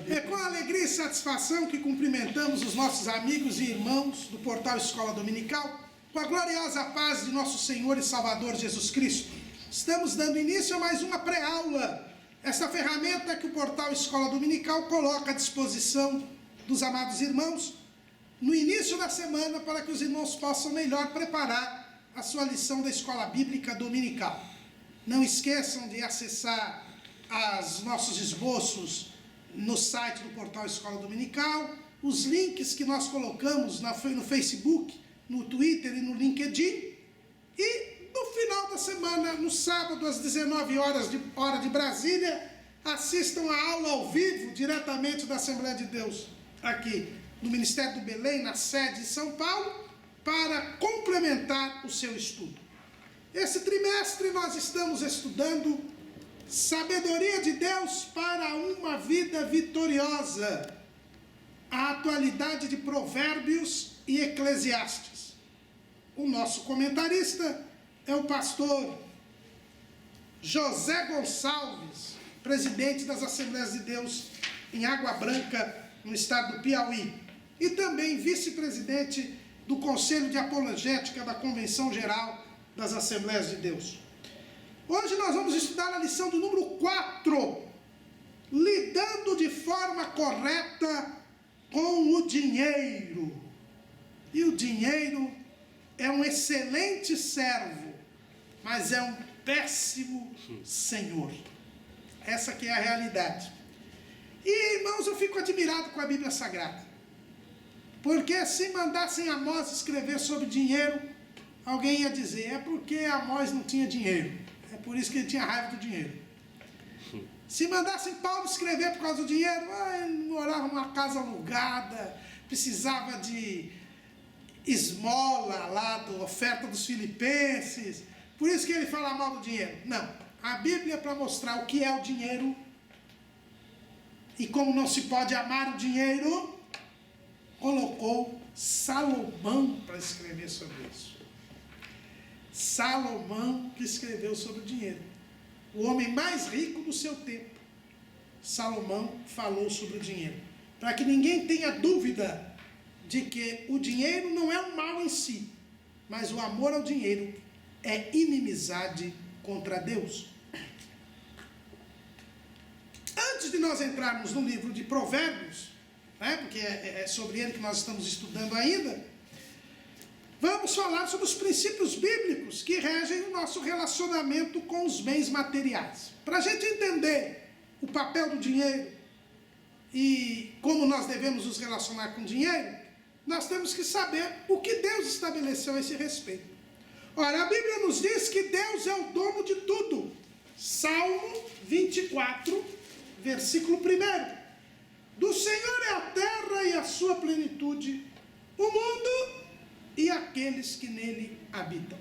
É com alegria e satisfação que cumprimentamos os nossos amigos e irmãos do portal Escola Dominical, com a gloriosa paz de nosso Senhor e Salvador Jesus Cristo. Estamos dando início a mais uma pré-aula, essa ferramenta que o portal Escola Dominical coloca à disposição dos amados irmãos no início da semana, para que os irmãos possam melhor preparar a sua lição da Escola Bíblica Dominical. Não esqueçam de acessar os nossos esboços no site do portal Escola Dominical, os links que nós colocamos no Facebook, no Twitter e no LinkedIn. E no final da semana, no sábado, às 19 horas, hora de Brasília, assistam a aula ao vivo, diretamente da Assembleia de Deus, aqui no Ministério do Belém, na sede de São Paulo, para complementar o seu estudo. Esse trimestre nós estamos estudando Sabedoria de Deus para uma vida vitoriosa, a atualidade de Provérbios e Eclesiastes. O nosso comentarista é o pastor José Gonçalves, presidente das Assembleias de Deus em Água Branca, no estado do Piauí, e também vice-presidente do Conselho de Apologética da Convenção Geral das Assembleias de Deus. Hoje nós vamos estudar a lição do número 4, lidando de forma correta com o dinheiro. E o dinheiro é um excelente servo, mas é um péssimo senhor. Essa que é a realidade. E, irmãos, eu fico admirado com a Bíblia Sagrada, porque se mandassem Amós escrever sobre dinheiro, alguém ia dizer, é porque Amós não tinha dinheiro, é por isso que ele tinha raiva do dinheiro. Se mandassem Paulo escrever por causa do dinheiro, ele morava numa casa alugada, precisava de esmola lá, da oferta dos filipenses, por isso que ele fala mal do dinheiro. Não, a Bíblia, para mostrar o que é o dinheiro e como não se pode amar o dinheiro, colocou Salomão para escrever sobre isso. Salomão que escreveu sobre o dinheiro, o homem mais rico do seu tempo. Salomão falou sobre o dinheiro, para que ninguém tenha dúvida de que o dinheiro não é um mal em si, mas o amor ao dinheiro é inimizade contra Deus. Antes de nós entrarmos no livro de Provérbios, porque é sobre ele que nós estamos estudando ainda, vamos falar sobre os princípios bíblicos que regem o nosso relacionamento com os bens materiais. Para a gente entender o papel do dinheiro e como nós devemos nos relacionar com o dinheiro, nós temos que saber o que Deus estabeleceu a esse respeito. Ora, a Bíblia nos diz que Deus é o dono de tudo. Salmo 24, versículo 1. Do Senhor é a terra e a sua plenitude, o mundo e aqueles que nele habitam.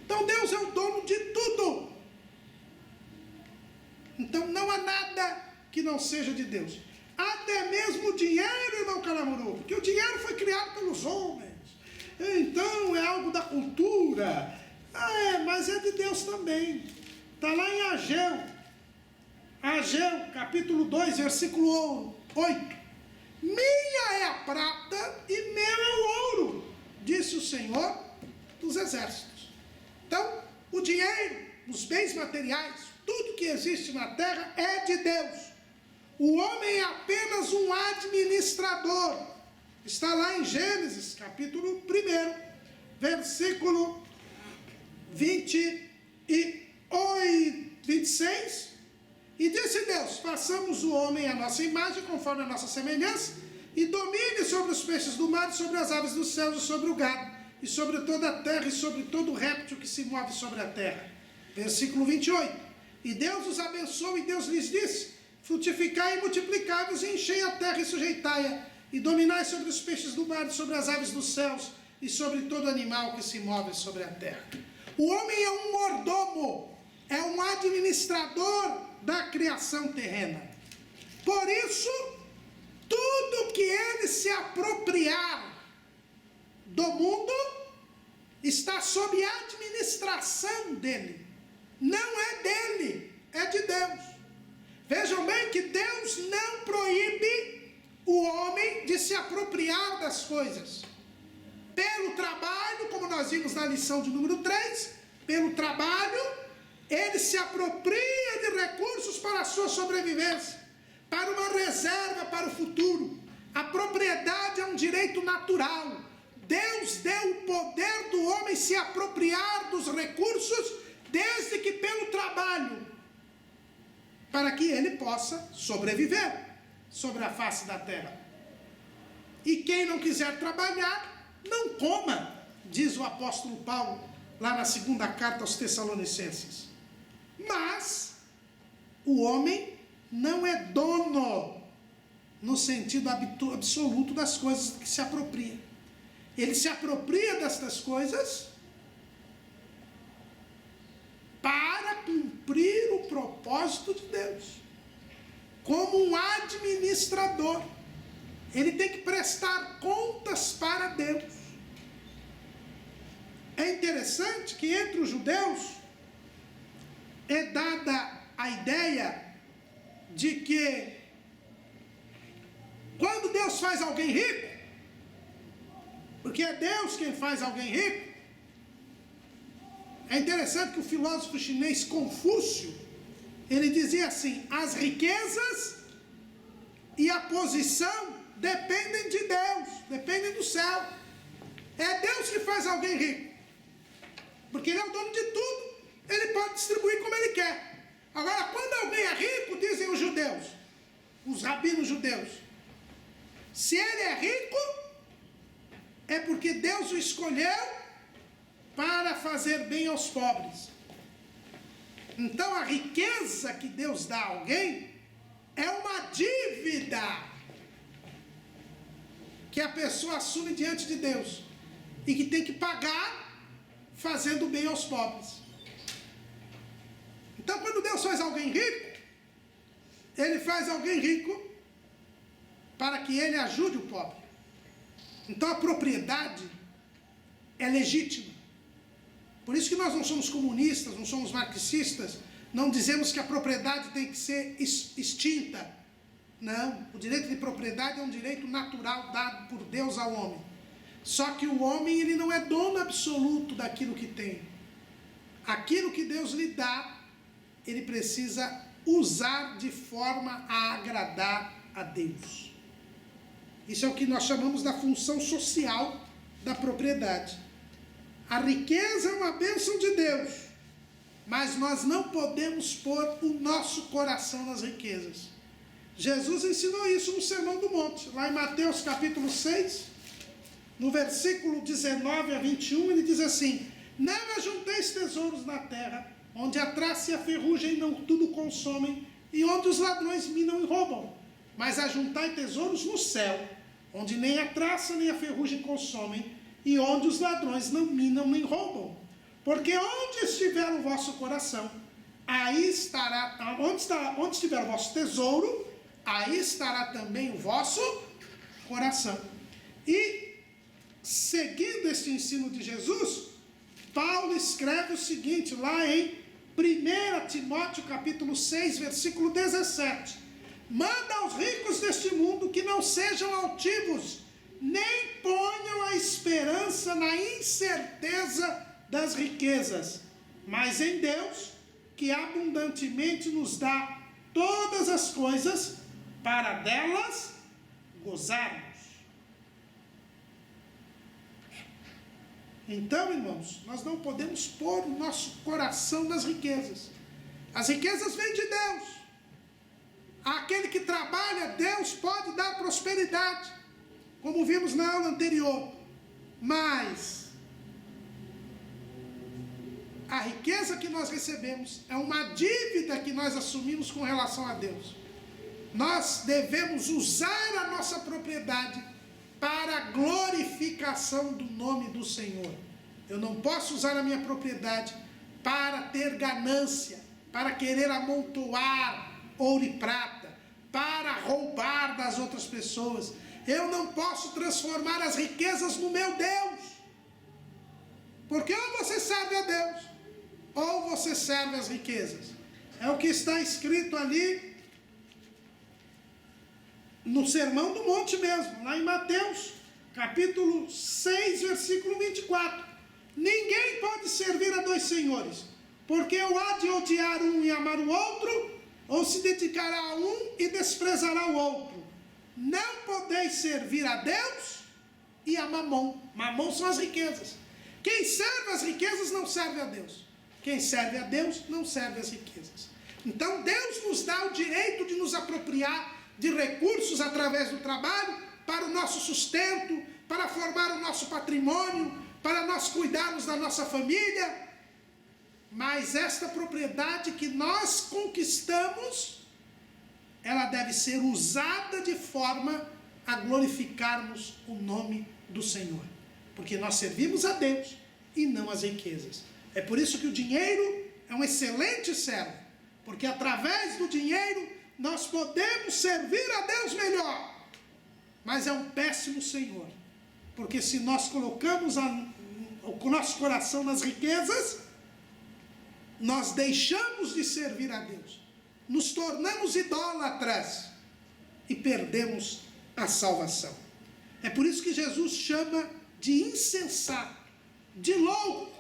Então Deus é o dono de tudo. Então não há nada que não seja de Deus. Até mesmo o dinheiro, irmão Calamuru, porque o dinheiro foi criado pelos homens. Então é algo da cultura. Mas é de Deus também. Está lá em Ageu, capítulo 2, versículo 8. Minha é a prata e meu é o ouro, disse o Senhor dos exércitos. Então, o dinheiro, os bens materiais, tudo que existe na terra é de Deus. O homem é apenas um administrador. Está lá em Gênesis, capítulo 1, versículo 26. E disse Deus, façamos o homem à nossa imagem, conforme a nossa semelhança, e domine sobre os peixes do mar, sobre as aves dos céus, e sobre o gado, e sobre toda a terra, e sobre todo réptil que se move sobre a terra. Versículo 28. E Deus os abençoou, e Deus lhes disse, frutificai e multiplicai-vos, e enchei a terra e sujeitai-a, e dominai sobre os peixes do mar, e sobre as aves dos céus, e sobre todo animal que se move sobre a terra. O homem é um mordomo, é um administrador da criação terrena. Por isso, tudo que ele se apropriar do mundo está sob a administração dele. Não é dele, é de Deus. Vejam bem que Deus não de se apropriar das coisas. Pelo trabalho, como nós vimos na lição de número 3, pelo trabalho, ele se apropria de recursos para a sua sobrevivência, para uma reserva para o futuro. A propriedade é um direito natural. Deus deu o poder do homem se apropriar dos recursos, desde que pelo trabalho, para que ele possa sobreviver sobre a face da terra. E quem não quiser trabalhar, não coma, diz o apóstolo Paulo, lá na segunda carta aos Tessalonicenses. Mas o homem não é dono, no sentido absoluto, das coisas que se apropria. Ele se apropria destas coisas para cumprir o propósito de Deus. Como um administrador, ele tem que prestar contas para Deus. É interessante que entre os judeus é dada a ideia de que quando Deus faz alguém rico, porque é Deus quem faz alguém rico, é interessante que o filósofo chinês Confúcio, ele dizia assim: as riquezas e a posição dependem de Deus, dependem do céu. É Deus que faz alguém rico, porque Ele é o dono de tudo, Ele pode distribuir como Ele quer. Agora, quando alguém é rico, dizem os judeus, os rabinos judeus, se ele é rico, é porque Deus o escolheu para fazer bem aos pobres. Então a riqueza que Deus dá a alguém é uma dívida que a pessoa assume diante de Deus e que tem que pagar fazendo bem aos pobres. Então, quando Deus faz alguém rico, Ele faz alguém rico para que ele ajude o pobre. Então a propriedade é legítima. Por isso que nós não somos comunistas, não somos marxistas, não dizemos que a propriedade tem que ser extinta. Não, o direito de propriedade é um direito natural dado por Deus ao homem. Só que o homem, ele não é dono absoluto daquilo que tem. Aquilo que Deus lhe dá, ele precisa usar de forma a agradar a Deus. Isso é o que nós chamamos da função social da propriedade. A riqueza é uma bênção de Deus, mas nós não podemos pôr o nosso coração nas riquezas. Jesus ensinou isso no Sermão do Monte, lá em Mateus capítulo 6, no versículo 19 a 21, ele diz assim: não ajunteis tesouros na terra, onde a traça e a ferrugem não tudo consomem, e onde os ladrões minam e roubam. Mas ajuntai tesouros no céu, onde nem a traça nem a ferrugem consomem, e onde os ladrões não minam nem roubam. Porque onde estiver o vosso coração, aí estará, onde estiver o vosso tesouro, aí estará também o vosso coração. E, seguindo este ensino de Jesus, Paulo escreve o seguinte, lá em 1 Timóteo capítulo 6, versículo 17. Manda aos ricos deste mundo que não sejam altivos, nem ponham a esperança na incerteza das riquezas, mas em Deus, que abundantemente nos dá todas as coisas, para delas gozarmos. Então, irmãos, nós não podemos pôr o nosso coração nas riquezas. As riquezas vêm de Deus. Aquele que trabalha, Deus pode dar prosperidade, como vimos na aula anterior. Mas a riqueza que nós recebemos é uma dívida que nós assumimos com relação a Deus. Nós devemos usar a nossa propriedade para a glorificação do nome do Senhor. Eu não posso usar a minha propriedade para ter ganância, para querer amontoar ouro e prata, para roubar das outras pessoas. Eu não posso transformar as riquezas no meu Deus, porque ou você serve a Deus, ou você serve as riquezas. É o que está escrito ali no Sermão do Monte mesmo, lá em Mateus, capítulo 6, versículo 24. Ninguém pode servir a dois senhores, porque ou há de odiar um e amar o outro, ou se dedicará a um e desprezará o outro. Não podeis servir a Deus e a Mamon. Mamon são as riquezas. Quem serve as riquezas não serve a Deus. Quem serve a Deus não serve as riquezas. Então Deus nos dá o direito de nos apropriar de recursos através do trabalho para o nosso sustento, para formar o nosso patrimônio, para nós cuidarmos da nossa família. Mas esta propriedade que nós conquistamos, ela deve ser usada de forma a glorificarmos o nome do Senhor. Porque nós servimos a Deus e não as riquezas. É por isso que o dinheiro é um excelente servo. Porque através do dinheiro nós podemos servir a Deus melhor. Mas é um péssimo senhor. Porque se nós colocamos o nosso coração nas riquezas, nós deixamos de servir a Deus. Nos tornamos idólatras e perdemos a salvação. É por isso que Jesus chama de insensato, de louco,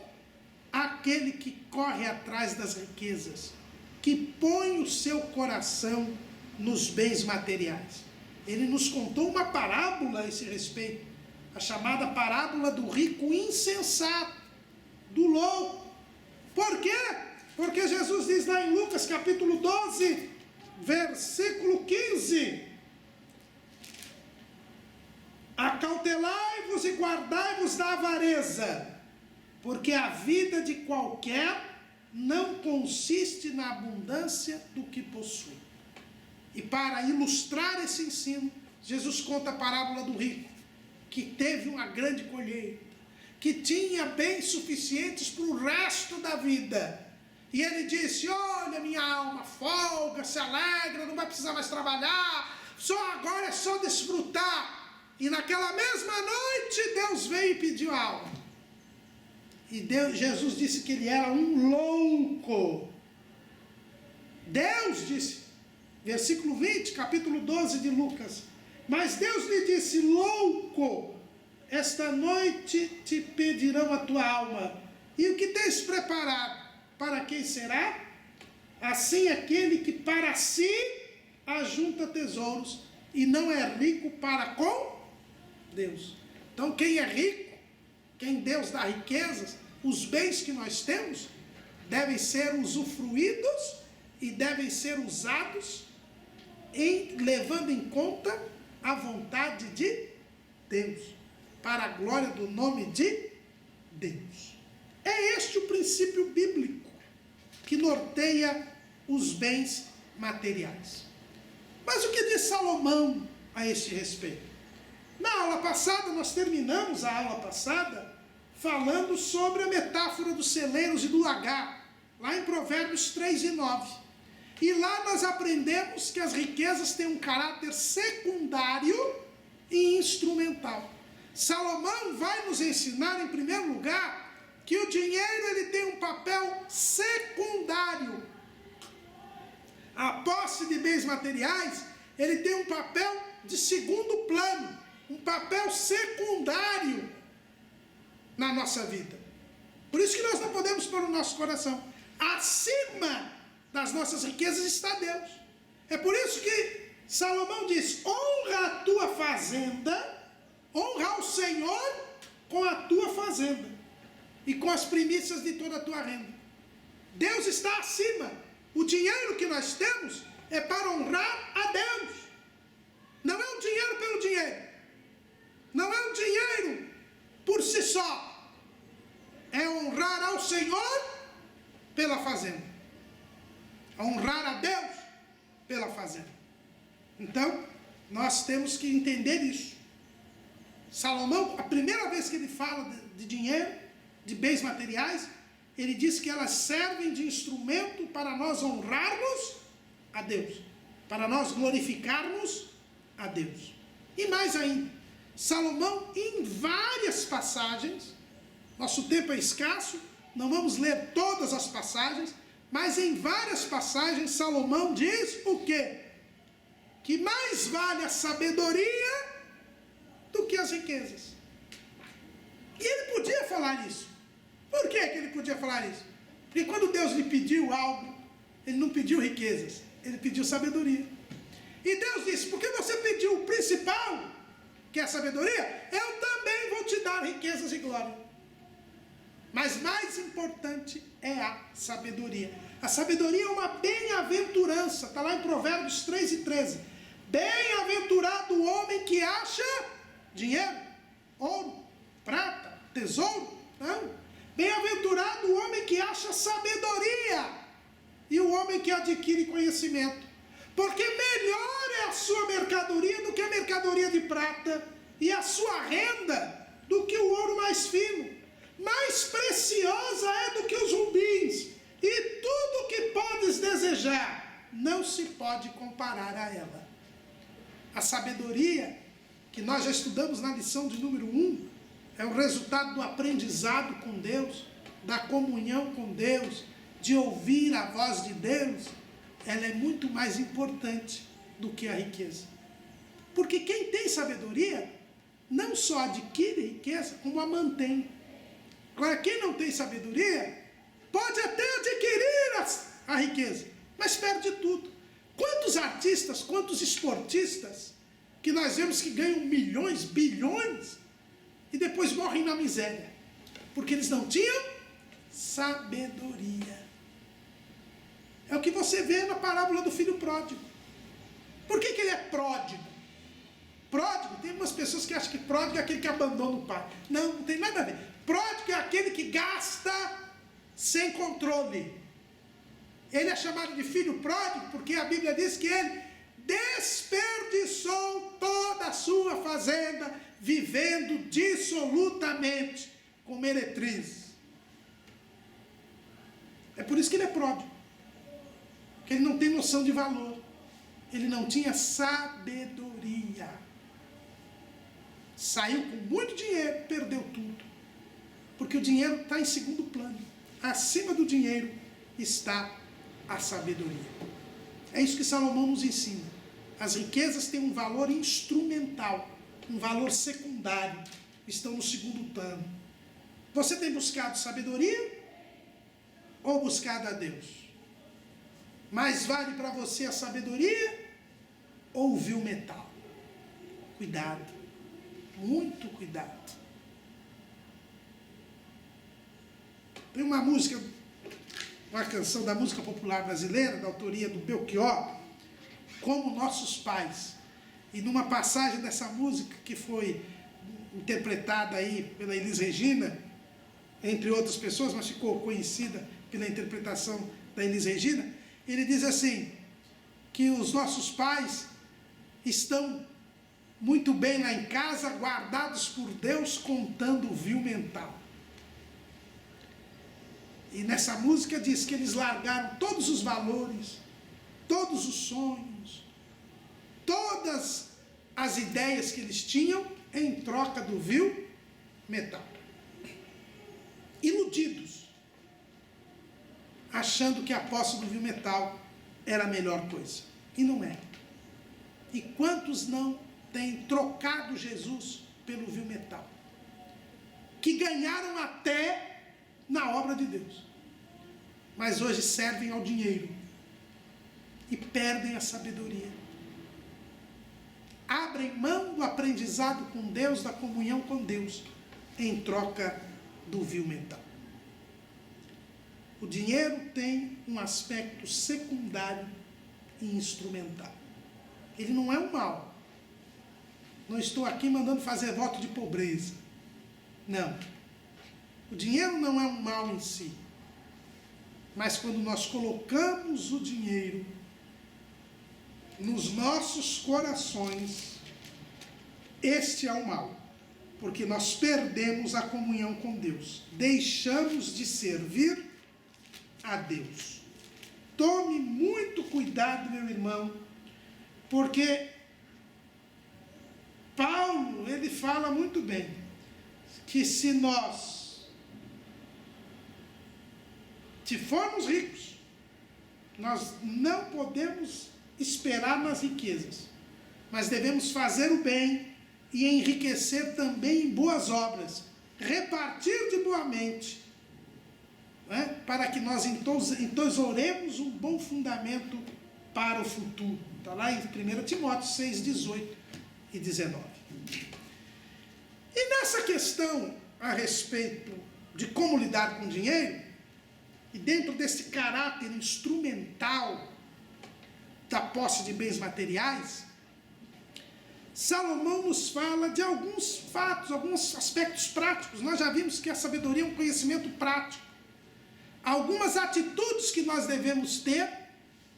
aquele que corre atrás das riquezas, que põe o seu coração nos bens materiais. Ele nos contou uma parábola a esse respeito, a chamada parábola do rico insensato, do louco. Por quê? Porque Jesus diz lá em Lucas capítulo 12, versículo 15: acautelai-vos e guardai-vos da avareza, porque a vida de qualquer não consiste na abundância do que possui. E para ilustrar esse ensino, Jesus conta a parábola do rico, que teve uma grande colheita, que tinha bens suficientes para o resto da vida. E ele disse: olha, minha alma, folga, se alegra, não vai precisar mais trabalhar, só agora é só desfrutar. E naquela mesma noite Deus veio e pediu a alma. E Jesus disse que ele era um louco. Deus disse, versículo 20, capítulo 12 de Lucas: mas Deus lhe disse: louco, esta noite te pedirão a tua alma, e o que tens preparado, para quem será? Assim aquele que para si ajunta tesouros e não é rico para com Deus. Então quem é rico, quem Deus dá riquezas, os bens que nós temos devem ser usufruídos e devem ser usados levando em conta a vontade de Deus, para a glória do nome de Deus. É este o princípio bíblico que norteia os bens materiais. Mas o que diz Salomão a este respeito? Na aula passada, nós terminamos a aula passada falando sobre a metáfora dos celeiros e do lagar, lá em Provérbios 3 e 9. E lá nós aprendemos que as riquezas têm um caráter secundário e instrumental. Salomão vai nos ensinar, em primeiro lugar, que o dinheiro ele tem um papel secundário. A posse de bens materiais, ele tem um papel de segundo plano, um papel secundário na nossa vida. Por isso que nós não podemos pôr o nosso coração acima das nossas riquezas está Deus. É por isso que Salomão diz: honra a tua fazenda, honra ao Senhor com a tua fazenda e com as primícias de toda a tua renda. Deus está acima. O dinheiro que nós temos é para honrar a Deus. Não é um dinheiro pelo dinheiro. Não é um dinheiro por si só. É honrar ao Senhor pela fazenda. Honrar a Deus pela fazenda. Então, nós temos que entender isso. Salomão, a primeira vez que ele fala de dinheiro, de bens materiais, ele diz que elas servem de instrumento para nós honrarmos a Deus, para nós glorificarmos a Deus. E mais ainda, Salomão, em várias passagens, nosso tempo é escasso, não vamos ler todas as passagens, mas em várias passagens Salomão diz o quê? que mais vale a sabedoria do que as riquezas. E ele podia falar isso. Por que ele podia falar isso? Porque quando Deus lhe pediu algo, ele não pediu riquezas, ele pediu sabedoria. E Deus disse, porque você pediu o principal, que é a sabedoria, eu também vou te dar riquezas e glória. Mas mais importante é a sabedoria. A sabedoria é uma bem-aventurança, está lá em Provérbios 3:13. Bem-aventurado o homem que acha dinheiro, ouro, prata, tesouro. Não. Bem-aventurado o homem que acha sabedoria e o homem que adquire conhecimento. Porque melhor é a sua mercadoria do que a mercadoria de prata, e a sua renda do que o ouro mais fino. Mais preciosa é do que os rubins, e tudo que podes desejar não se pode comparar a ela. A sabedoria, que nós já estudamos na lição de número 1, é o resultado do aprendizado com Deus, da comunhão com Deus, de ouvir a voz de Deus. Ela é muito mais importante do que a riqueza. Porque quem tem sabedoria não só adquire riqueza, como a mantém. Agora, quem não tem sabedoria pode até adquirir a riqueza, mas perde tudo. Quantos artistas, quantos esportistas que nós vemos que ganham milhões, bilhões e depois morrem na miséria, porque eles não tinham sabedoria. É o que você vê na parábola do filho pródigo. Por que ele é pródigo? Pródigo, tem umas pessoas que acham que pródigo é aquele que abandona o pai. Não, não tem nada a ver. Pródigo é aquele que gasta sem controle. Ele é chamado de filho pródigo porque a Bíblia diz que ele desperdiçou toda a sua fazenda, vivendo dissolutamente com meretriz. É por isso que ele é pródigo. Porque ele não tem noção de valor. Ele não tinha sabedoria. Saiu com muito dinheiro, perdeu tudo. Porque o dinheiro está em segundo plano. Acima do dinheiro está a sabedoria. É isso que Salomão nos ensina. As riquezas têm um valor instrumental, um valor secundário. Estão no segundo plano. Você tem buscado sabedoria ou buscado a Deus? Mais vale para você a sabedoria ou o vil metal? Cuidado, muito cuidado. Tem uma música, uma canção da música popular brasileira, da autoria do Belchior, Como Nossos Pais. E numa passagem dessa música, que foi interpretada aí pela Elis Regina, entre outras pessoas, mas ficou conhecida pela interpretação da Elis Regina, ele diz assim, que os nossos pais estão muito bem lá em casa, guardados por Deus, contando o vil mental. E nessa música diz que eles largaram todos os valores, todos os sonhos, todas as ideias que eles tinham em troca do vil metal. Iludidos, achando que a posse do vil metal era a melhor coisa. E não é. E quantos não têm trocado Jesus pelo vil metal? Que ganharam até na obra de Deus, mas hoje servem ao dinheiro e perdem a sabedoria. Abrem mão do aprendizado com Deus, da comunhão com Deus, em troca do vil metal. O dinheiro tem um aspecto secundário e instrumental. Ele não é um mal. Não estou aqui mandando fazer voto de pobreza. Não. O dinheiro não é um mal em si. Mas quando nós colocamos o dinheiro nos nossos corações, este é o mal. Porque nós perdemos a comunhão com Deus. Deixamos de servir a Deus. Tome muito cuidado, meu irmão, porque Paulo, ele fala muito bem, que se formos ricos, nós não podemos esperar nas riquezas, mas devemos fazer o bem e enriquecer também em boas obras, repartir de boamente, né? Para que nós entesouremos um bom fundamento para o futuro. Está lá em 1 Timóteo 6, 18 e 19. E nessa questão a respeito de como lidar com o dinheiro, e dentro desse caráter instrumental da posse de bens materiais, Salomão nos fala de alguns fatos, alguns aspectos práticos. Nós já vimos que a sabedoria é um conhecimento prático. Algumas atitudes que nós devemos ter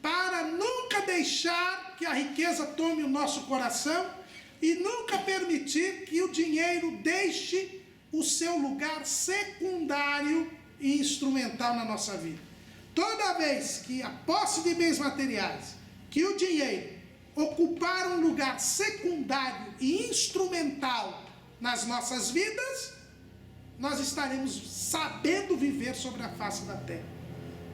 para nunca deixar que a riqueza tome o nosso coração e nunca permitir que o dinheiro deixe o seu lugar secundário e instrumental na nossa vida. Toda vez que a posse de bens materiais, que o dinheiro ocupar um lugar secundário e instrumental nas nossas vidas, nós estaremos sabendo viver sobre a face da terra.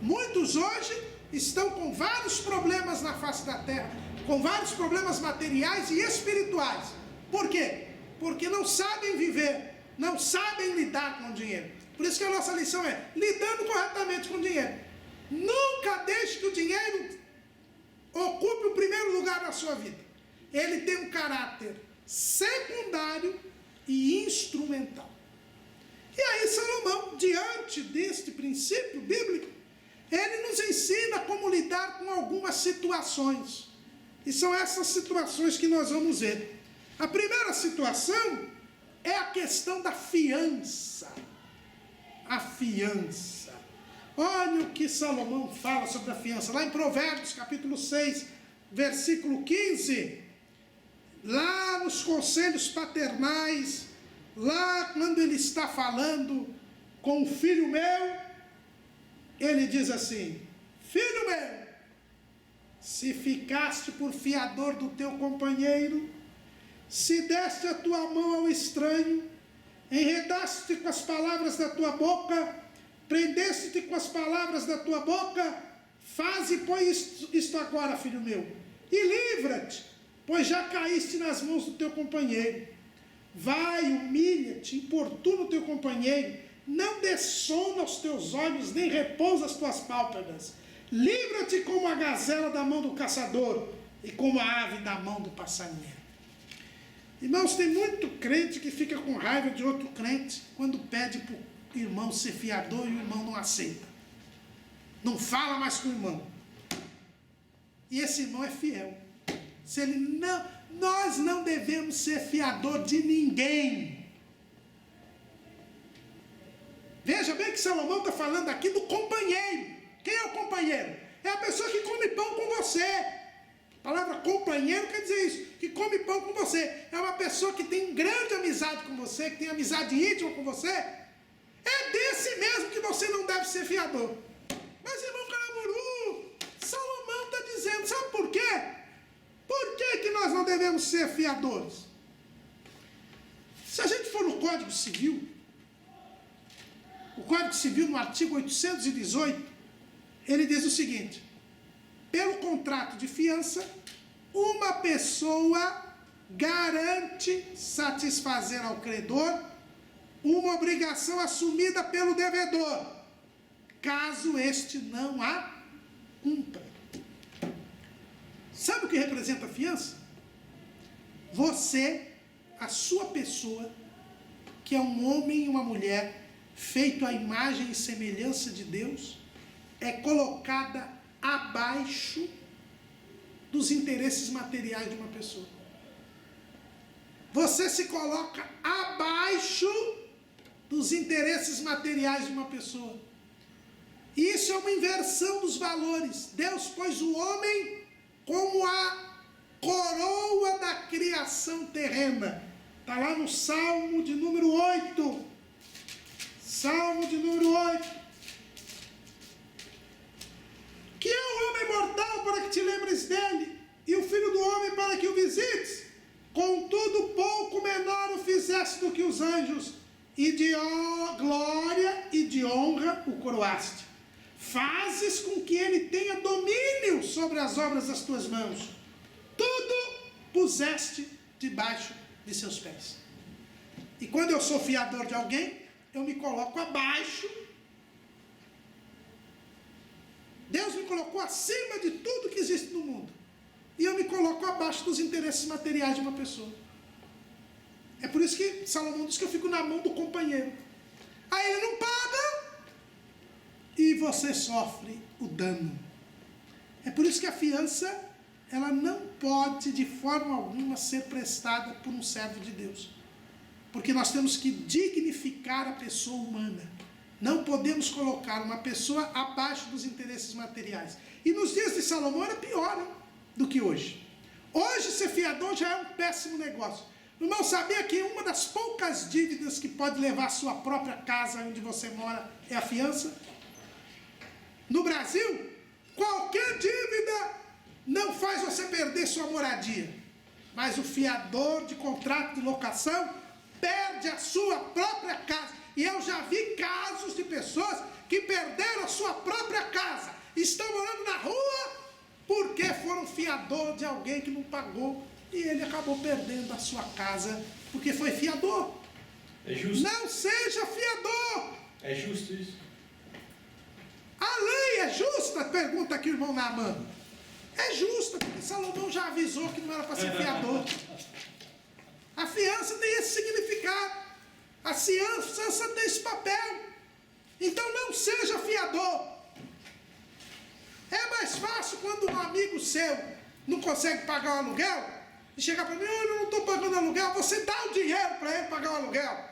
Muitos hoje estão com vários problemas na face da terra, com vários problemas materiais e espirituais. Por quê? Porque não sabem viver, não sabem lidar com o dinheiro. Por isso que a nossa lição é lidando corretamente com o dinheiro. Nunca deixe que o dinheiro ocupe o primeiro lugar na sua vida. Ele tem um caráter secundário e instrumental. E aí Salomão, diante deste princípio bíblico, ele nos ensina como lidar com algumas situações. E são essas situações que nós vamos ver. A primeira situação é a questão da fiança. A fiança. Olha o que Salomão fala sobre a fiança. Lá em Provérbios, capítulo 6, versículo 15. Lá nos conselhos paternais, lá quando ele está falando com o filho meu, ele diz assim: filho meu, se ficaste por fiador do teu companheiro, se deste a tua mão ao estranho, enredaste-te com as palavras da tua boca, prendeste-te com as palavras da tua boca, faze, pois, isto agora, filho meu, e livra-te, pois já caíste nas mãos do teu companheiro. Vai, humilha-te, importuna o teu companheiro, não dê sono aos teus olhos, nem repousa as tuas pálpebras. Livra-te como a gazela da mão do caçador e como a ave da mão do passarinheiro. Irmãos, tem muito crente que fica com raiva de outro crente quando pede para o irmão ser fiador e o irmão não aceita. Não fala mais com o irmão. E esse irmão é fiel. Se ele não, nós não devemos ser fiador de ninguém. Veja bem que Salomão está falando aqui do companheiro. Quem é o companheiro? É a pessoa que come pão com você. A palavra companheiro quer dizer isso, que come pão com você. É uma pessoa que tem grande amizade com você, que tem amizade íntima com você. É desse mesmo que você não deve ser fiador. Mas, irmão Caramuru, Salomão está dizendo, sabe por quê? Por que nós não devemos ser fiadores? Se a gente for no Código Civil, o Código Civil, no artigo 818, ele diz o seguinte: pelo contrato de fiança, uma pessoa garante satisfazer ao credor uma obrigação assumida pelo devedor, caso este não a cumpra. Sabe o que representa a fiança? Você, a sua pessoa, que é um homem e uma mulher, feito à imagem e semelhança de Deus, é colocada abaixo dos interesses materiais de uma pessoa. Você se coloca abaixo dos interesses materiais de uma pessoa. Isso é uma inversão dos valores. Deus pôs o homem como a coroa da criação terrena. Está lá no Salmo de número 8. Salmo de número 8. Que é o homem mortal para que te lembres dele, e o filho do homem para que o visites? Contudo, pouco menor o fizeste do que os anjos, e de glória e de honra o coroaste. Fazes com que ele tenha domínio sobre as obras das tuas mãos. Tudo puseste debaixo de seus pés. E quando eu sou fiador de alguém, eu me coloco abaixo. Deus me colocou acima de tudo que existe no mundo. E eu me coloco abaixo dos interesses materiais de uma pessoa. É por isso que Salomão diz que eu fico na mão do companheiro. Aí ele não paga e você sofre o dano. É por isso que a fiança, ela não pode de forma alguma ser prestada por um servo de Deus. Porque nós temos que dignificar a pessoa humana. Não podemos colocar uma pessoa abaixo dos interesses materiais. E nos dias de Salomão era pior, hein, do que hoje. Hoje ser fiador já é um péssimo negócio. O irmão sabia que uma das poucas dívidas que pode levar a sua própria casa onde você mora é a fiança? No Brasil, qualquer dívida não faz você perder sua moradia. Mas o fiador de contrato de locação perde a sua própria casa. E eu já vi casos de pessoas que perderam a sua própria casa. Estão morando na rua porque foram fiador de alguém que não pagou. E ele acabou perdendo a sua casa porque foi fiador. É justo. Não seja fiador. É justo isso? A lei é justa? Pergunta aqui o irmão Naamã. É justa, porque Salomão já avisou que não era para ser fiador. A fiança tem esse significado. A fiança tem esse papel. Então não seja fiador. É mais fácil quando um amigo seu não consegue pagar o aluguel e chegar para mim: eu não estou pagando aluguel. Você dá o dinheiro para ele pagar o aluguel,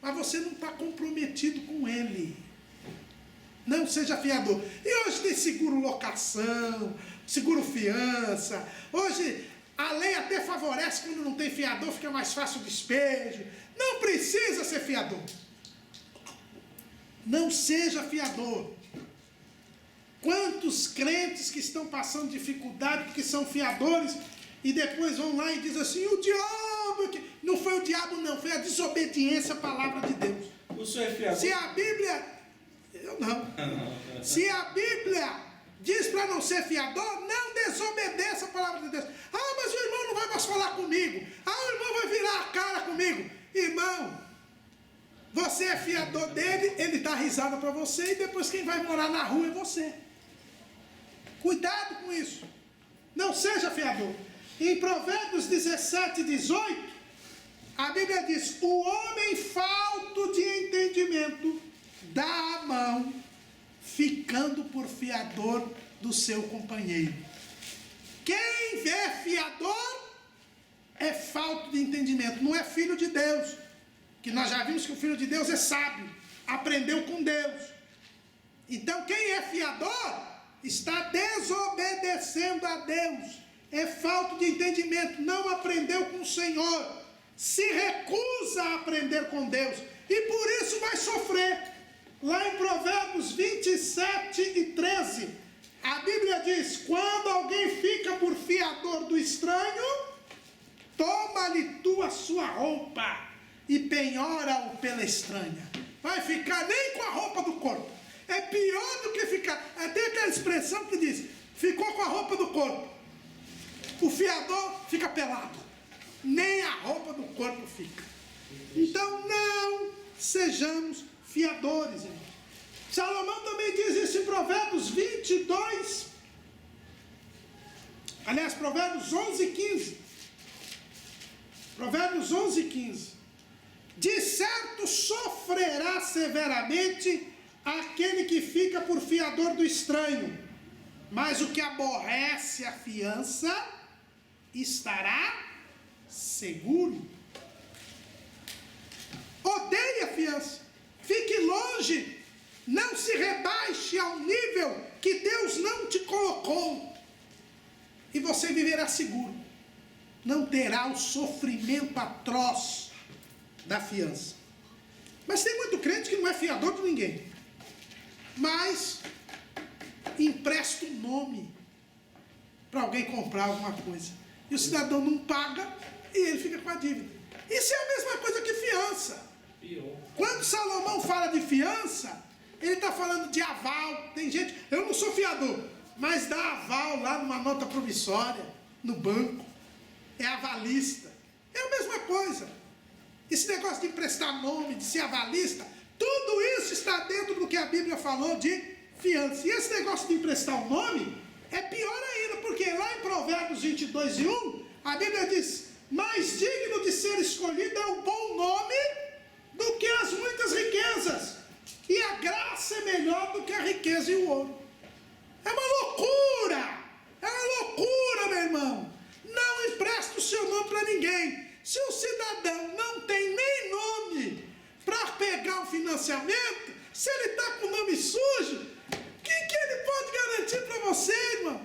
mas você não está comprometido com ele. Não seja fiador. E hoje tem seguro locação, seguro fiança. Hoje a lei até favorece quando não tem fiador, fica mais fácil o despejo. Não precisa ser fiador. Não seja fiador. Quantos crentes que estão passando dificuldade porque são fiadores e depois vão lá e dizem assim: o diabo... Não foi o diabo não, foi a desobediência à palavra de Deus. O senhor é fiador? Se a Bíblia... Eu não. Se a Bíblia diz para não ser fiador, não desobedeça a palavra de Deus. Ah, mas o irmão não vai mais falar comigo. Ah, o irmão vai virar a cara comigo. Irmão, você é fiador dele, ele dá risada para você e depois quem vai morar na rua é você. Cuidado com isso. Não seja fiador. Em Provérbios 17, 18, a Bíblia diz: o homem falto de entendimento dá a mão, ficando por fiador do seu companheiro. Quem vê fiador é falto de entendimento, não é filho de Deus. Que nós já vimos que o filho de Deus é sábio, aprendeu com Deus. Então quem é fiador está desobedecendo a Deus, é falta de entendimento, não aprendeu com o Senhor, se recusa a aprender com Deus e por isso vai sofrer. Lá em Provérbios 27 e 13, a Bíblia diz: quando alguém fica por fiador do estranho, toma-lhe tu a sua roupa e penhora-o pela estranha. Vai ficar nem com a roupa do corpo. É pior do que ficar. Tem aquela expressão que diz: ficou com a roupa do corpo. O fiador fica pelado. Nem a roupa do corpo fica. Então não sejamos fiadores, irmão. Salomão também diz isso em Provérbios 22. Aliás, Provérbios 11 e 15. Provérbios 11 e 15. De certo sofrerá severamente aquele que fica por fiador do estranho, mas o que aborrece a fiança estará seguro. Odeie a fiança, fique longe, não se rebaixe ao nível que Deus não te colocou, e você viverá seguro, não terá o sofrimento atroz da fiança. Mas tem muito crente que não é fiador de ninguém, mas empresta um nome para alguém comprar alguma coisa, e o cidadão não paga e ele fica com a dívida. Isso é a mesma coisa que fiança. Quando Salomão fala de fiança, ele está falando de aval. Tem gente, eu não sou fiador, mas dá aval lá numa nota promissória, no banco. é avalista. É a mesma coisa. Esse negócio de emprestar nome, de ser avalista, tudo isso está dentro do que a Bíblia falou de fiança. E esse negócio de emprestar o nome é pior ainda, porque lá em Provérbios 22:1, a Bíblia diz: mais digno de ser escolhido é o bom nome do que as muitas riquezas, e a graça é melhor do que a riqueza e o ouro. É uma loucura! É uma loucura, meu irmão! Não empresta o seu nome para ninguém. Se o cidadão não tem nem nome para pegar o financiamento, se ele está com o nome sujo, o que ele pode garantir para você, irmão?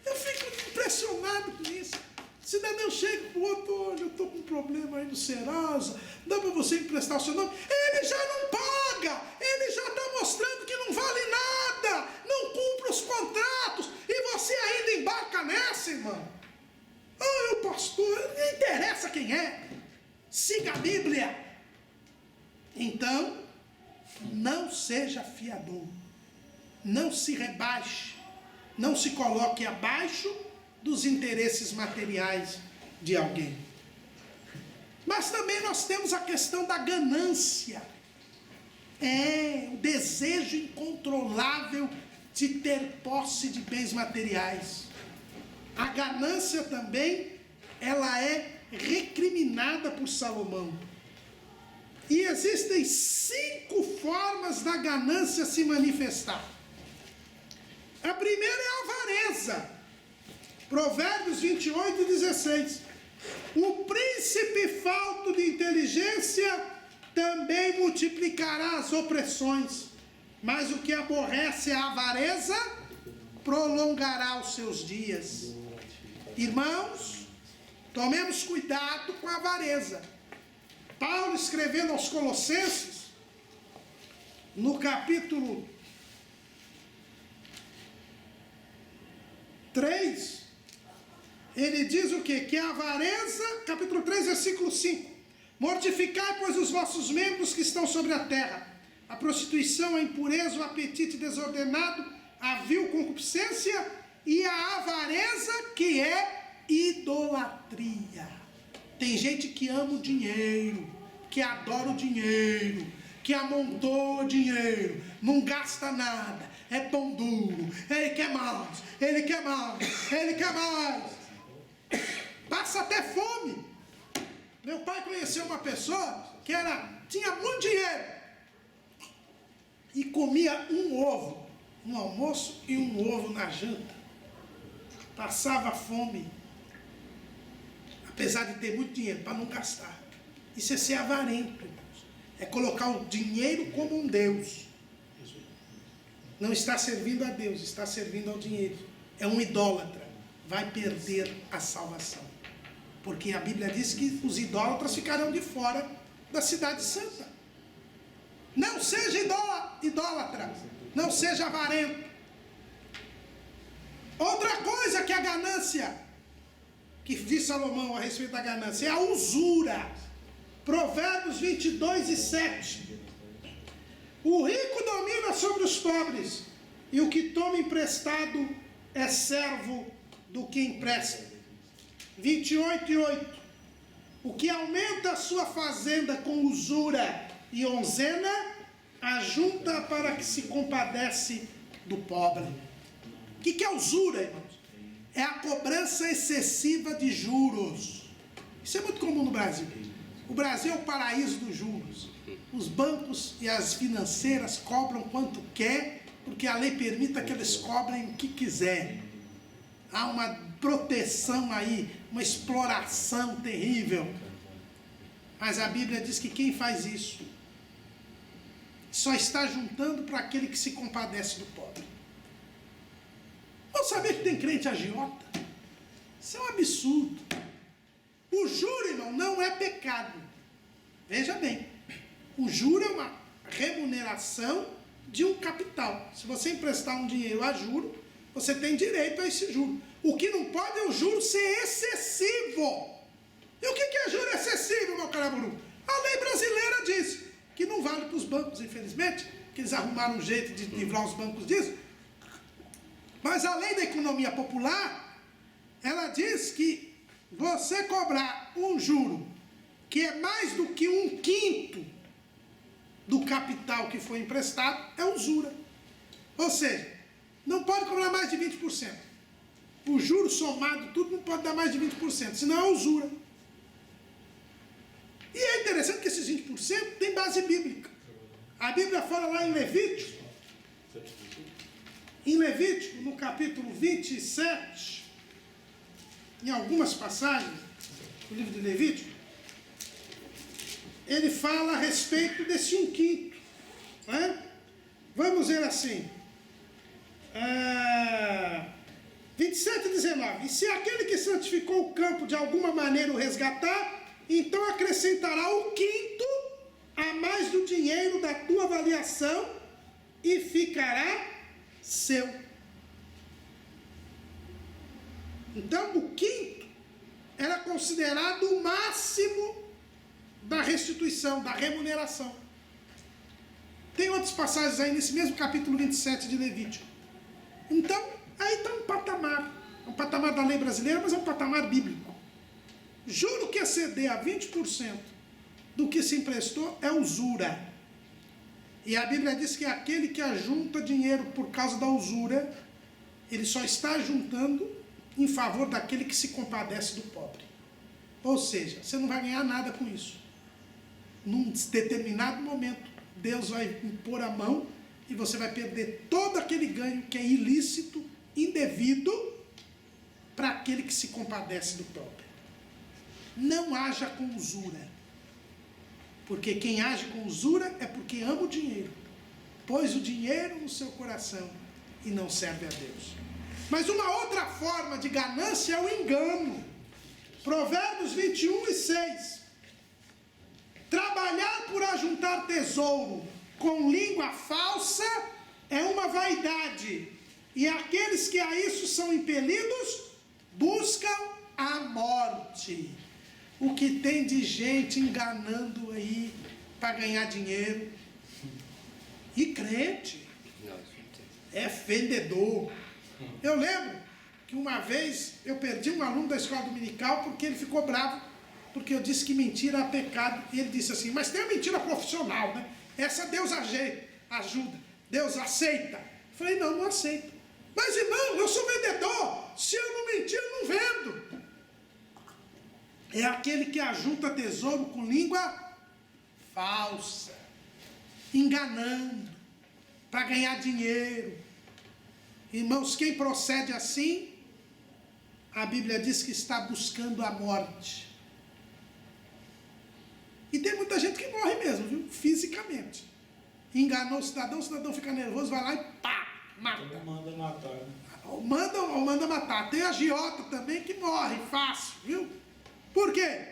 Eu fico impressionado com isso. O cidadão chega para o outro: olha, eu estou com um problema aí no Serasa, dá para você emprestar o seu nome? Ele já não paga, ele já está mostrando que não vale nada, não cumpre os contratos, e você ainda embarca nessa, irmão. Ah, o pastor, não interessa quem é, siga a Bíblia. Então, não seja fiador, não se rebaixe, não se coloque abaixo dos interesses materiais de alguém. Mas também nós temos a questão da ganância. O desejo incontrolável de ter posse de bens materiais. A ganância também, ela é recriminada por Salomão. E existem 5 formas da ganância se manifestar. A primeira é a avareza. Provérbios 28:16. O príncipe falto de inteligência também multiplicará as opressões, mas o que aborrece a avareza prolongará os seus dias. Irmãos, tomemos cuidado com a avareza. Paulo, escrevendo aos Colossenses, no capítulo 3, ele diz o quê? Que a avareza, capítulo 3, versículo 5: mortificai, pois, os vossos membros que estão sobre a terra, a prostituição, a impureza, o apetite desordenado, a vil concupiscência e a avareza, que é idolatria. Tem gente que ama o dinheiro, que adora o dinheiro, que amontoa o dinheiro, não gasta nada, é pão duro, ele quer mais, ele quer mais, ele quer mais, passa até fome. Meu pai conheceu uma pessoa que tinha muito dinheiro e comia um ovo no almoço e um ovo na janta. Passava fome, apesar de ter muito dinheiro, para não gastar. Isso é ser avarento, irmãos. É colocar o dinheiro como um Deus. Não está servindo a Deus, está servindo ao dinheiro. É um idólatra. Vai perder a salvação. Porque a Bíblia diz que os idólatras ficarão de fora da cidade santa. Não seja idólatra. Não seja avarento. Outra coisa que a ganância, que diz Salomão a respeito da ganância, é a usura. Provérbios 22:7. O rico domina sobre os pobres, e o que toma emprestado é servo do que empresta. 28:8. O que aumenta a sua fazenda com usura e onzena, ajunta para que se compadece do pobre. O que é usura, irmãos? É a cobrança excessiva de juros. Isso é muito comum no Brasil. O Brasil é o paraíso dos juros. Os bancos e as financeiras cobram quanto quer, porque a lei permite que eles cobrem o que quiserem. Há uma proteção aí, uma exploração terrível. Mas a Bíblia diz que quem faz isso só está juntando para aquele que se compadece do pobre. Não sabia que tem crente agiota? Isso é um absurdo. O juro, irmão, não é pecado. Veja bem, o juro é uma remuneração de um capital. Se você emprestar um dinheiro a juro, você tem direito a esse juro. O que não pode é o juro ser excessivo. E o que é juro excessivo, meu caraburu? A lei brasileira diz que não vale para os bancos, infelizmente, que eles arrumaram um jeito de livrar os bancos disso. Mas a lei da economia popular, ela diz que você cobrar um juro que é mais do que 1/5 do capital que foi emprestado, é usura. Ou seja, não pode cobrar mais de 20%. O juro somado, tudo não pode dar mais de 20%, senão é usura. E é interessante que esses 20% tem base bíblica. A Bíblia fala lá em Levítico, no capítulo 27, em algumas passagens do livro de Levítico, ele fala a respeito desse 1/5. Né? Vamos ver assim. 27:19. E se aquele que santificou o campo de alguma maneira o resgatar, então acrescentará 1/5 a mais do dinheiro da tua avaliação e ficará seu. Então, o 1/5 era considerado o máximo da restituição, da remuneração. Tem outras passagens aí nesse mesmo capítulo 27 de Levítico. Então, aí está um patamar da lei brasileira, mas é um patamar bíblico. Juro que exceder a 20% do que se emprestou é usura. E a Bíblia diz que aquele que ajunta dinheiro por causa da usura, ele só está juntando em favor daquele que se compadece do pobre. Ou seja, você não vai ganhar nada com isso. Num determinado momento, Deus vai impor a mão e você vai perder todo aquele ganho que é ilícito, indevido, para aquele que se compadece do pobre. Não haja com usura. Porque quem age com usura é porque ama o dinheiro. Pôs o dinheiro no seu coração e não serve a Deus. Mas uma outra forma de ganância é o engano. Provérbios 21:6. Trabalhar por ajuntar tesouro com língua falsa é uma vaidade, e aqueles que a isso são impelidos buscam a morte. O que tem de gente enganando aí para ganhar dinheiro. E crente é vendedor. Eu lembro que uma vez eu perdi um aluno da escola dominical porque ele ficou bravo, porque eu disse que mentira é pecado. E ele disse assim, mas tem a mentira profissional, né? Essa Deus ajuda, Deus aceita. Eu falei, não aceito. Mas irmão, eu sou vendedor, se eu não mentir, eu não vendo. É aquele que ajunta tesouro com língua falsa, enganando, para ganhar dinheiro. Irmãos, quem procede assim, a Bíblia diz que está buscando a morte. E tem muita gente que morre mesmo, viu? Fisicamente. Enganou o cidadão fica nervoso, vai lá e pá, mata. Todo manda matar, né? Ou manda matar. Tem agiota também que morre fácil, viu? Por quê?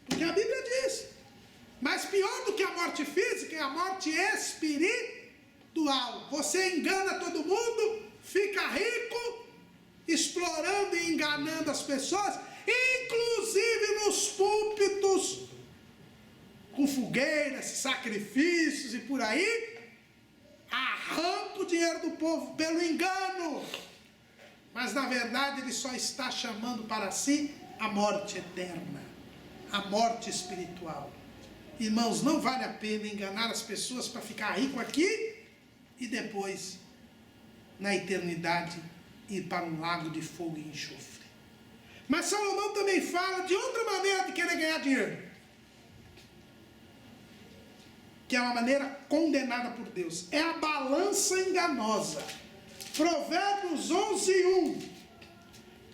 Porque a Bíblia diz. Mas pior do que a morte física é a morte espiritual. Você engana todo mundo, fica rico, explorando e enganando as pessoas, inclusive nos púlpitos, com fogueiras, sacrifícios e por aí, arranca o dinheiro do povo pelo engano. Mas na verdade ele só está chamando para si a morte eterna, a morte espiritual. Irmãos, não vale a pena enganar as pessoas para ficar rico aqui e depois, na eternidade, ir para um lago de fogo e enxofre. Mas Salomão também fala de outra maneira de querer ganhar dinheiro, que é uma maneira condenada por Deus. É a balança enganosa. Provérbios 11:1.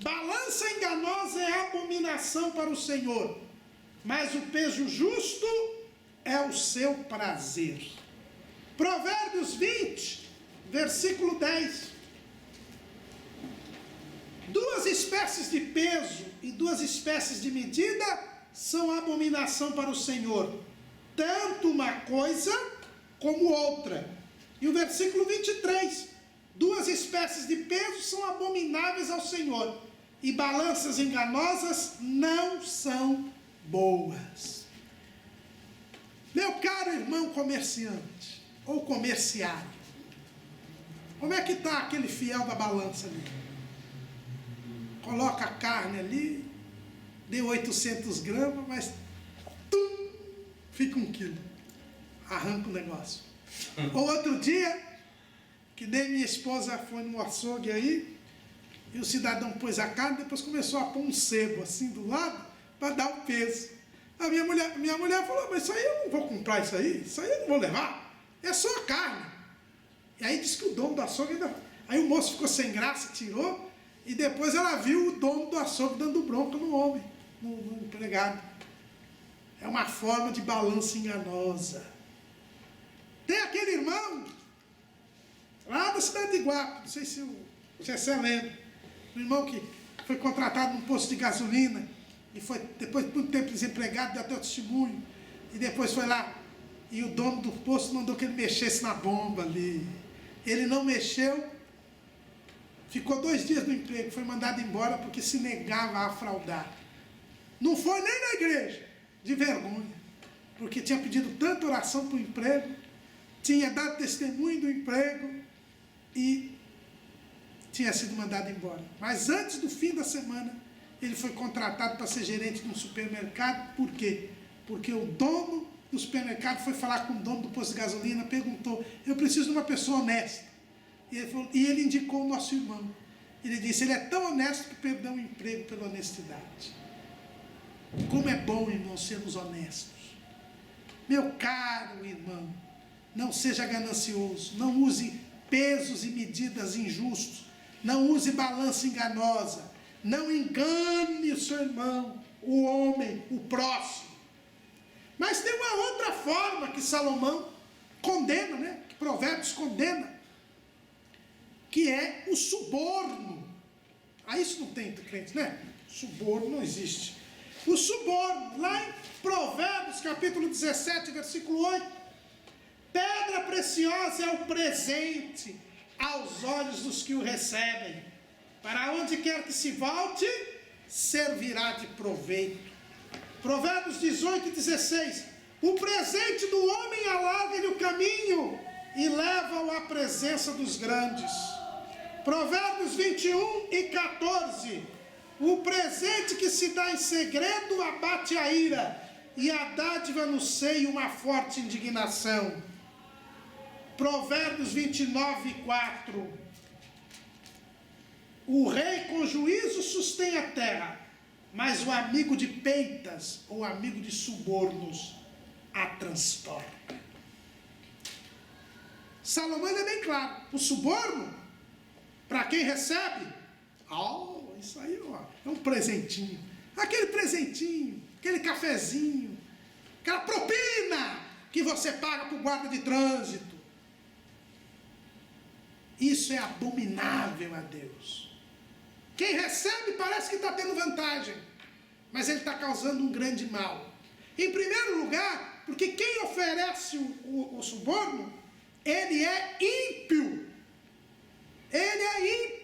Balança enganosa é abominação para o Senhor, mas o peso justo é o seu prazer. Provérbios 20, versículo 10. Duas espécies de peso e duas espécies de medida são abominação para o Senhor, tanto uma coisa como outra. E o versículo 23, duas espécies de peso são abomináveis ao Senhor, e balanças enganosas não são boas. Meu caro irmão comerciante, ou comerciário, como é que está aquele fiel da balança ali? Coloca a carne ali, deu 800 gramas, mas tum, fica 1 quilo. Arranca o negócio. Outro dia, que nem minha esposa foi no açougue aí, e o cidadão pôs a carne, depois começou a pôr um sebo assim do lado, para dar o peso. A minha mulher falou, mas isso aí eu não vou comprar isso aí eu não vou levar, é só a carne. E aí disse que o dono do açougue ainda... Aí o moço ficou sem graça, tirou, e depois ela viu o dono do açougue dando bronca no homem, no empregado. É uma forma de balança enganosa. Tem aquele irmão, lá da cidade de Iguape, não sei se você lembra, um irmão que foi contratado num posto de gasolina, e foi, depois de muito tempo desempregado, deu até o testemunho, e depois foi lá, e o dono do posto mandou que ele mexesse na bomba ali. Ele não mexeu, ficou 2 dias no emprego, foi mandado embora porque se negava a fraudar. Não foi nem na igreja, de vergonha, porque tinha pedido tanta oração para o emprego, tinha dado testemunho do emprego e tinha sido mandado embora. Mas antes do fim da semana, ele foi contratado para ser gerente de um supermercado. Por quê? Porque o dono do supermercado foi falar com o dono do posto de gasolina, perguntou, eu preciso de uma pessoa honesta. E ele indicou o nosso irmão. Ele disse, ele é tão honesto que perdeu o emprego pela honestidade. Como é bom, irmão, sermos honestos. Meu caro irmão, não seja ganancioso, não use pesos e medidas injustos, não use balança enganosa, não engane o seu irmão, o homem, o próximo. Mas tem uma outra forma que Salomão condena, né? Que Provérbios condena, que é o suborno. Ah, isso não tem entre crentes, né? Suborno não existe. O suborno, lá em Provérbios, capítulo 17, versículo 8, pedra preciosa é o presente aos olhos dos que o recebem. Para onde quer que se volte, servirá de proveito. Provérbios 18 e 16. O presente do homem alarga-lhe o caminho e leva-o à presença dos grandes. Provérbios 21 e 14. O presente que se dá em segredo abate a ira, e a dádiva no seio uma forte indignação. Provérbios 29 e 4. O rei com juízo sustém a terra, mas o amigo de peitas, ou amigo de subornos, a transtorna. Salomão é bem claro, o suborno, para quem recebe, isso aí é um presentinho, aquele cafezinho, aquela propina que você paga para o guarda de trânsito. Isso é abominável a Deus. Quem recebe parece que está tendo vantagem, mas ele está causando um grande mal. Em primeiro lugar, porque quem oferece o suborno, ele é ímpio. Ele é ímpio.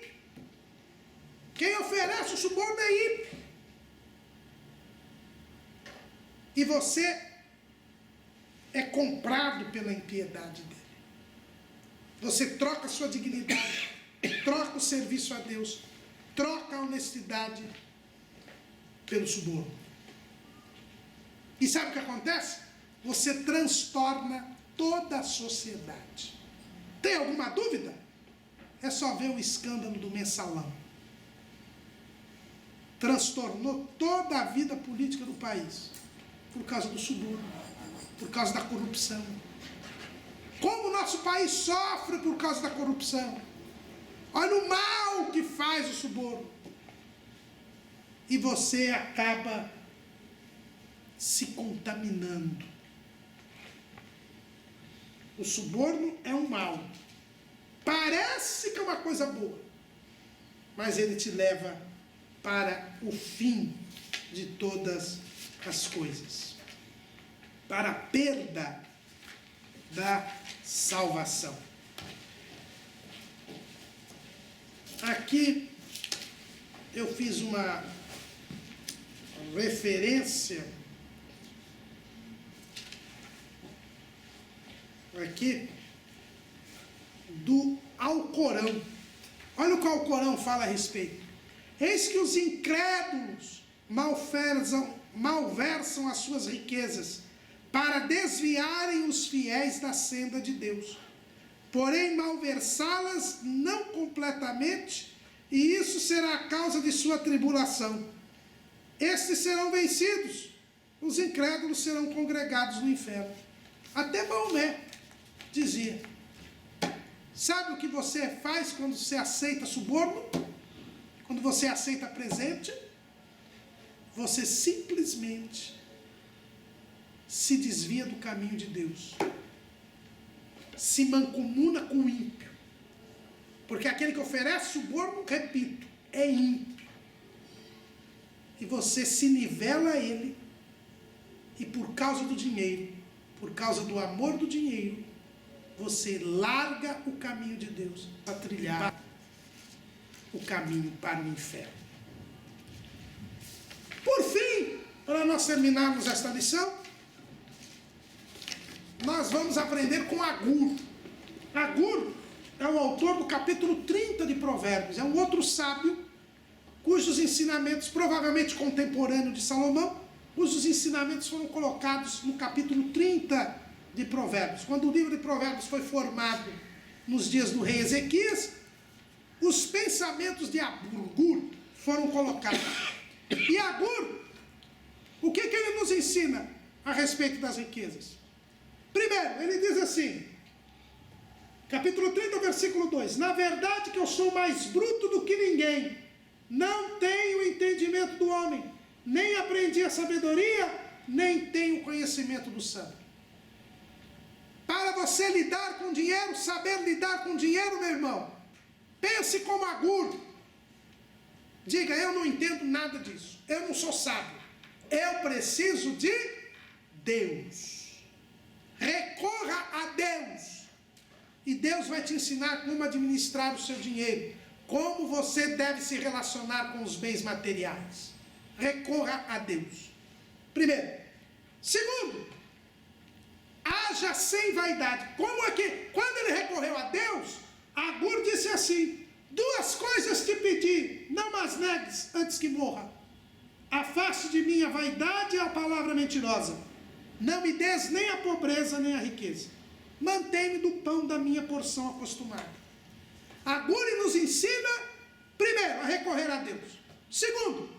Quem oferece o suborno é ímpio. E você é comprado pela impiedade dele. Você troca a sua dignidade, troca o serviço a Deus, troca a honestidade pelo suborno. E sabe o que acontece? Você transtorna toda a sociedade. Tem alguma dúvida? É só ver o escândalo do Mensalão. Transtornou toda a vida política do país, por causa do suborno, por causa da corrupção. Como o nosso país sofre por causa da corrupção. Olha o mal que faz o suborno. E você acaba se contaminando. O suborno é um mal. Parece que é uma coisa boa, mas ele te leva para o fim de todas as coisas, para a perda da salvação. Aqui eu fiz uma referência aqui do Alcorão. Olha o que o Alcorão fala a respeito. Eis que os incrédulos malversam as suas riquezas, para desviarem os fiéis da senda de Deus. Porém, malversá-las não completamente, e isso será a causa de sua tribulação. Estes serão vencidos, os incrédulos serão congregados no inferno. Até Maomé dizia: sabe o que você faz quando você aceita suborno? Quando você aceita presente? Você simplesmente se desvia do caminho de Deus, se mancomuna com o ímpio, porque aquele que oferece suborno, repito, é ímpio, e você se nivela a ele, e por causa do dinheiro, por causa do amor do dinheiro, você larga o caminho de Deus para trilhar o caminho para o inferno. Por fim, para nós terminarmos esta lição, nós vamos aprender com Agur. Agur é o autor do capítulo 30 de Provérbios. É um outro sábio, cujos ensinamentos, provavelmente contemporâneo de Salomão, cujos ensinamentos foram colocados no capítulo 30 de Provérbios. Quando o livro de Provérbios foi formado nos dias do rei Ezequias, os pensamentos de Agur foram colocados. E Agur, o que ele nos ensina a respeito das riquezas? Primeiro, ele diz assim, capítulo 30, versículo 2: na verdade que eu sou mais bruto do que ninguém, não tenho o entendimento do homem, nem aprendi a sabedoria, nem tenho conhecimento do sábio. Para você lidar com dinheiro, saber lidar com dinheiro, meu irmão, pense como Agur. Diga: eu não entendo nada disso, eu não sou sábio, eu preciso de Deus. Recorra a Deus, e Deus vai te ensinar como administrar o seu dinheiro, como você deve se relacionar com os bens materiais. Recorra a Deus. Primeiro. Segundo, haja sem vaidade. Como é que, quando ele recorreu a Deus, Agur disse assim: duas coisas te pedi, não as negues antes que morra. Afaste de mim a vaidade e a palavra mentirosa. Não me des nem a pobreza nem a riqueza. Mantém-me do pão da minha porção acostumada. Agur nos ensina, primeiro, a recorrer a Deus. Segundo,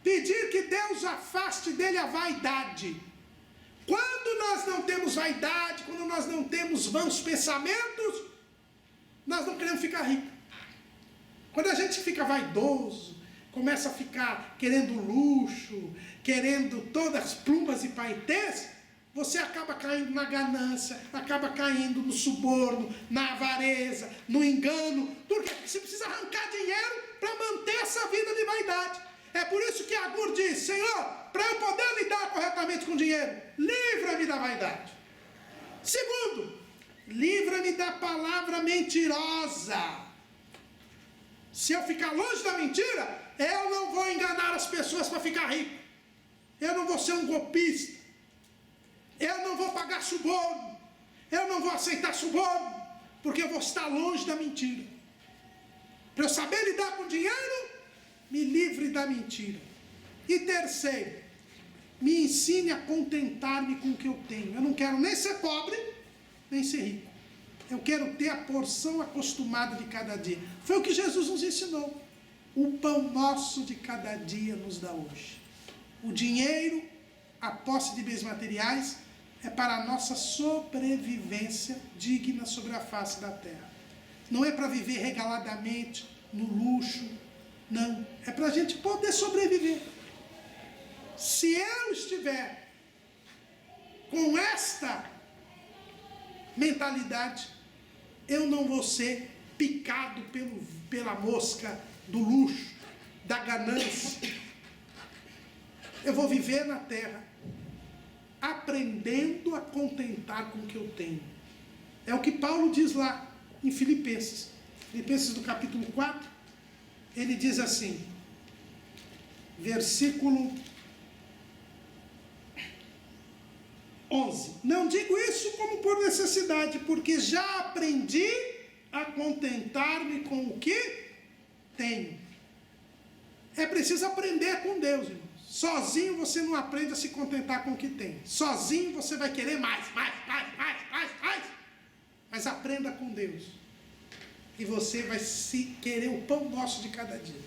pedir que Deus afaste dele a vaidade. Quando nós não temos vaidade, quando nós não temos vãos pensamentos, nós não queremos ficar ricos. Quando a gente fica vaidoso, começa a ficar querendo luxo, querendo todas as plumas e paetês, você acaba caindo na ganância, acaba caindo no suborno, na avareza, no engano. Por quê? Porque você precisa arrancar dinheiro para manter essa vida de vaidade. É por isso que Agur diz: Senhor, para eu poder lidar corretamente com dinheiro, livra-me da vaidade. Segundo, livra-me da palavra mentirosa. Se eu ficar longe da mentira, eu não vou enganar as pessoas para ficar rico. Eu não vou ser um golpista. Eu não vou pagar suborno. Eu não vou aceitar suborno, porque eu vou estar longe da mentira. Para eu saber lidar com dinheiro, me livre da mentira. E terceiro, me ensine a contentar-me com o que eu tenho. Eu não quero nem ser pobre, nem ser rico. Eu quero ter a porção acostumada de cada dia. Foi o que Jesus nos ensinou. O pão nosso de cada dia nos dá hoje. O dinheiro, a posse de bens materiais, é para a nossa sobrevivência digna sobre a face da terra. Não é para viver regaladamente, no luxo. Não. É para a gente poder sobreviver. Se eu estiver com esta mentalidade, eu não vou ser picado pela mosca do luxo, da ganância. Eu vou viver na terra, aprendendo a contentar com o que eu tenho. É o que Paulo diz lá em Filipenses. Filipenses do capítulo 4, ele diz assim, versículo 11. Não digo isso como por necessidade, porque já aprendi a contentar-me com o que tenho. É preciso aprender com Deus, irmãos. Sozinho você não aprende a se contentar com o que tem. Sozinho você vai querer mais. Mas aprenda com Deus. E você vai querer o pão nosso de cada dia.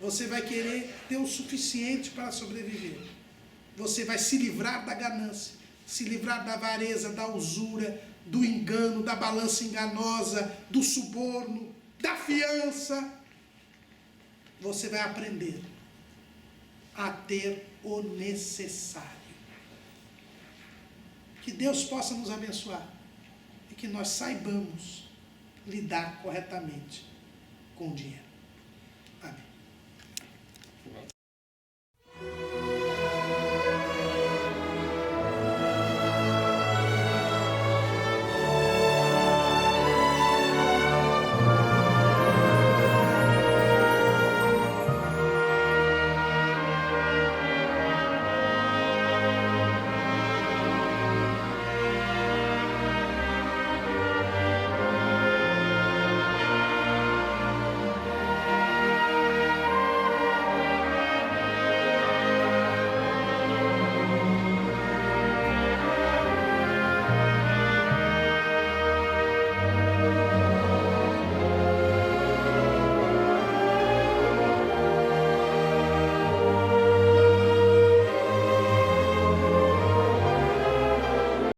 Você vai querer ter o suficiente para sobreviver. Você vai se livrar da ganância, se livrar da avareza, da usura, do engano, da balança enganosa, do suborno, da fiança. Você vai aprender a ter o necessário. Que Deus possa nos abençoar e que nós saibamos lidar corretamente com o dinheiro.